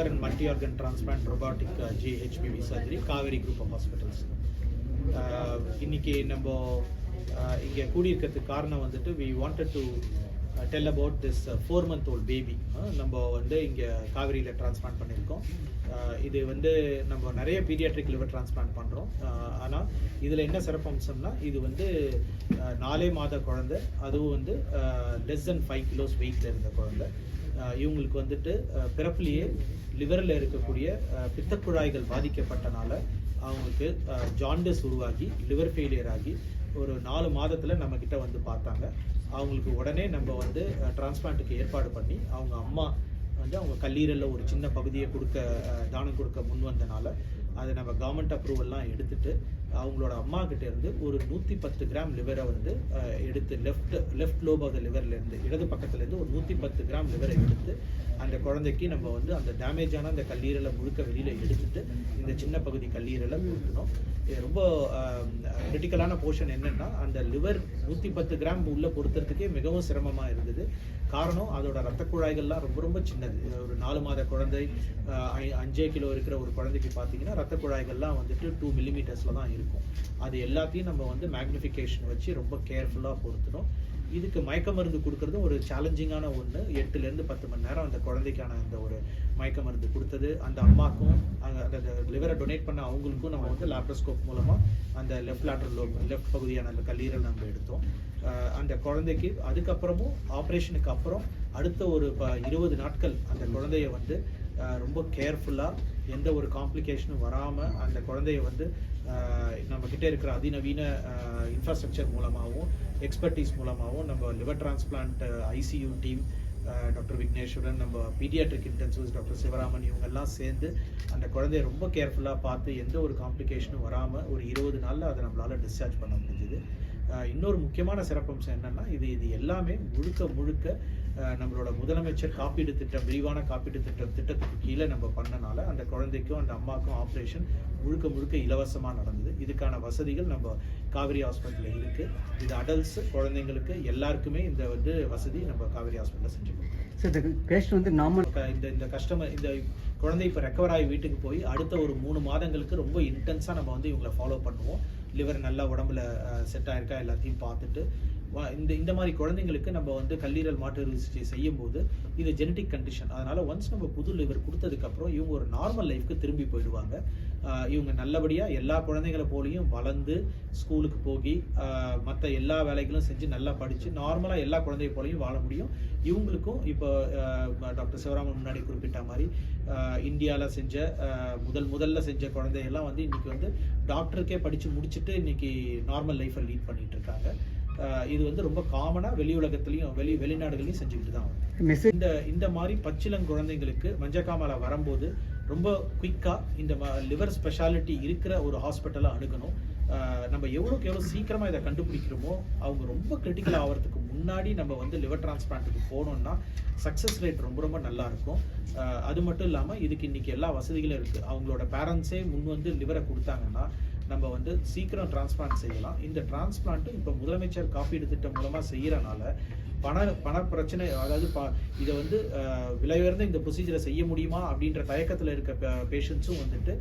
liver and multi-organ transplant robotic HPV surgery, Kaveri Group of Hospitals. இன்னைக்கு நம்ம இங்கே கூடியிருக்கிறதுக்கு காரணம் வந்துட்டு we wanted to tell about this 4-month-old baby. நம்ம வந்து இங்கே காவேரியில் டிரான்ஸ்பிளான்ட் பண்ணியிருக்கோம். இது வந்து நம்ம நிறைய பீடியாட்ரிக் லிவர் டிரான்ஸ்பிளான்ட் பண்ணுறோம். ஆனால் இதில் என்ன சிறப்பம்சம்னா இது வந்து 4 மாத குழந்தை, அதுவும் வந்து லெஸ் தென் 5 கிலோஸ் வெயிட்டில் இருந்த குழந்தை. இவங்களுக்கு வந்துட்டு பிறப்புலேயே லிவரில் இருக்கக்கூடிய பித்தக்குழாய்கள் பாதிக்கப்பட்டனால அவங்களுக்கு ஜாண்டிஸ் உருவாகி லிவர் ஃபெயிலியர் ஆகி ஒரு 4 மாதத்தில் நம்மக்கிட்ட வந்து பார்த்தாங்க. அவங்களுக்கு உடனே நம்ம வந்து டிரான்ஸ்பிளான்ட்டுக்கு ஏற்பாடு பண்ணி அவங்க அம்மா வந்து அவங்க கல்லீரலில் ஒரு சின்ன பகுதியை தானம் கொடுக்க முன் வந்தனால அதை நம்ம கவர்மெண்ட் அப்ரூவல்லாம் எடுத்துட்டு அவங்களோட அம்மா கிட்ட இருந்து ஒரு 110 கிராம் லிவரை வந்து எடுத்து லெஃப்ட் லோப் ஆஃப் த லிவர்லேருந்து இடது பக்கத்துலேருந்து ஒரு 110 கிராம் லிவரை எடுத்து அந்த குழந்தைக்கு நம்ம வந்து அந்த டேமேஜான அந்த கல்லீரலை முழுக்க வெளியில் எடுத்துட்டு இந்த சின்ன பகுதி கல்லீரலை கொடுக்கணும். ரொம்ப கிரிட்டிக்கலான போர்ஷன் என்னென்னா அந்த லிவர் 110 கிராம் உள்ளே பொறுத்துறதுக்கே மிகவும் சிரமமாக இருந்தது. காரணம் அதோட ரத்த குழாய்கள்லாம் ரொம்ப ரொம்ப சின்னது. ஒரு 4 மாத குழந்தை 5 கிலோ இருக்கிற ஒரு குழந்தைக்கு பார்த்தீங்கன்னா ரத்த குழாய்கள்லாம் வந்துட்டு 2 மில்லிமீட்டர்ஸில் தான் இருக்கும். அது எல்லாத்தையும் நம்ம வந்து மேக்னிஃபிகேஷன் வச்சு ரொம்ப கேர்ஃபுல்லாக பொறுத்தணும். இதுக்கு மயக்க மருந்து கொடுக்கறது ஒரு சேலஞ்சிங்கான ஒன்று. 8லேருந்து 10 மணி நேரம் அந்த குழந்தைக்கான அந்த ஒரு மயக்க மருந்து கொடுத்தது. அந்த அம்மாக்கும் அந்த லிவரை டொனேட் பண்ண அவங்களுக்கும் நம்ம வந்து லேப்ரோஸ்கோப் மூலமாக அந்த லெஃப்ட் பகுதியான அந்த கல்லீரல் நம்ம எடுத்தோம். அந்த குழந்தைக்கு அதுக்கப்புறமும் ஆப்ரேஷனுக்கு அப்புறம் அடுத்த ஒரு 20 நாட்கள் அந்த குழந்தைய வந்து ரொம்ப கேர்ஃபுல்லாக எந்த ஒரு காம்ப்ளிகேஷனும் வராமல் அந்த குழந்தைய வந்து நம்மக்கிட்ட இருக்கிற அதிநவீன இன்ஃப்ராஸ்ட்ரக்சர் மூலமாகவும் எக்ஸ்பர்டீஸ் மூலமாகவும் நம்ம liver transplant ICU team doctor Vigneswaran, நம்ம பீடியாட்ரிக் இன்டென்சிவ்ஸ் டாக்டர் சிவராமன் இவங்கெல்லாம் சேர்ந்து அந்த குழந்தைய ரொம்ப கேர்ஃபுல்லாக பார்த்து எந்த ஒரு காம்ப்ளிகேஷனும் வராமல் ஒரு 20 நாளில் அதை நம்மளால் டிஸ்சார்ஜ் பண்ண முடிஞ்சுது. இன்னொரு முக்கியமான சிறப்பம்சம் என்னென்னா இது எல்லாமே முழுக்க நம்மளோட முதலமைச்சர் காப்பீடு திட்டம், விரிவான காப்பீடு திட்டத்துக்கு கீழே நம்ம பண்ணனால அந்த குழந்தைக்கும் அந்த அம்மாவுக்கும் ஆப்ரேஷன் முழுக்க இலவசமாக நடந்தது. இதுக்கான வசதிகள் நம்ம காவேரி ஹாஸ்பிட்டலில் இருக்குது. இது அடல்ட்ஸ் குழந்தைங்களுக்கு எல்லாருக்குமே இந்த வந்து வசதி நம்ம காவேரி ஹாஸ்பிட்டலில் செஞ்சு கொடுக்குறோம். இந்த பேஷண்ட் வந்து நார்மல் இந்த கஸ்டமர் இந்த குழந்தை இப்போ ரெக்கவர் ஆகி வீட்டுக்கு போய் அடுத்த ஒரு 3 மாதங்களுக்கு ரொம்ப இன்டென்ஸாக நம்ம வந்து இவங்களை ஃபாலோ பண்ணுவோம். லிவர் நல்லா உடம்புல செட் ஆயிருக்கா எல்லாத்தையும் பார்த்துட்டு இந்த மாதிரி குழந்தைங்களுக்கு நம்ம வந்து கல்லீரல் மாற்று அறுவை சிகிச்சை செய்யும் போது இது ஜெனட்டிக் கண்டிஷன். அதனால ஒன்ஸ் நம்ம புது லிவர் கொடுத்ததுக்கப்புறம் இவங்க ஒரு நார்மல் லைஃப்க்கு திரும்பி போயிடுவாங்க. இவங்க நல்லபடியாக எல்லா குழந்தைங்களை போலையும் வளர்ந்து ஸ்கூலுக்கு போய் மற்ற எல்லா வேலைகளும் செஞ்சு நல்லா படித்து நார்மலாக எல்லா குழந்தைய போலையும் வாழ முடியும். இவங்களுக்கும் இப்போ டாக்டர் சிவராமன் முன்னாடி குறிப்பிட்ட மாதிரி இந்தியாவில் செஞ்ச முதல்ல செஞ்ச குழந்தையெல்லாம் வந்து இன்னைக்கு வந்து டாக்டருக்கே படித்து முடிச்சுட்டு இன்னைக்கு நார்மல் லைஃப்பை லீட் பண்ணிட்டு இருக்காங்க. இது வந்து ரொம்ப காமனாக வெளியுலகத்துலையும் வெளிநாடுகளையும் செஞ்சுக்கிட்டு தான் இந்த மாதிரி பச்சிளம் குழந்தைங்களுக்கு மஞ்சக்காமலை வரும்போது ரொம்ப குயிக்காக இந்த லிவர் ஸ்பெஷாலிட்டி இருக்கிற ஒரு ஹாஸ்பிட்டலை அணுகணும். நம்ம எவ்வளோக்கு எவ்வளோ சீக்கிரமாக இதை கண்டுபிடிக்கிறோமோ அவங்க ரொம்ப கிரிட்டிக்கல் ஆகிறதுக்கு முன்னாடி நம்ம வந்து லிவர் டிரான்ஸ்பிளான்ட்டுக்கு போனோம்னா சக்ஸஸ் ரேட் ரொம்ப நல்லா இருக்கும். அது மட்டும் இல்லாமல் இதுக்கு இன்றைக்கி எல்லா வசதிகளும் இருக்குது. அவங்களோட பேரண்ட்ஸே முன் வந்து லிவரை கொடுத்தாங்கன்னா நம்ம வந்து சீக்கிரம் டிரான்ஸ்பிளான்ட் செய்யலாம். இந்த டிரான்ஸ்பிளான்ட்டு இப்போ முதலமைச்சர் காப்பீடு திட்டம் மூலமாக செய்கிறனால பண பிரச்சனை, அதாவது இதை வந்து விலை உயர்ந்த இந்த ப்ரொசீஜரை செய்ய முடியுமா அப்படின்ற தயக்கத்தில் இருக்க பேஷண்ட்ஸும் வந்துட்டு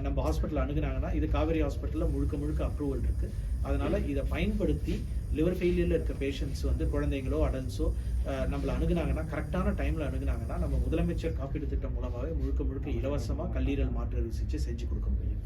நம்ம ஹாஸ்பிட்டல் அணுகுனாங்கன்னா இது காவேரி ஹாஸ்பிட்டலில் முழுக்க அப்ரூவல் இருக்குது. அதனால் இதை பயன்படுத்தி லிவர் ஃபெயிலியரில் இருக்க பேஷண்ட்ஸ் வந்து குழந்தைங்களோ அடல்ட்ஸோ நம்மளை அணுகுனாங்கன்னா கரெக்டான டைமில் அணுகுனாங்கன்னா நம்ம முதலமைச்சர் காப்பீடு திட்டம் மூலமாகவே முழுக்க இலவசமாக கல்லீரல் மாற்று அறுவை சிகிச்சை செஞ்சு கொடுக்க முடியும்.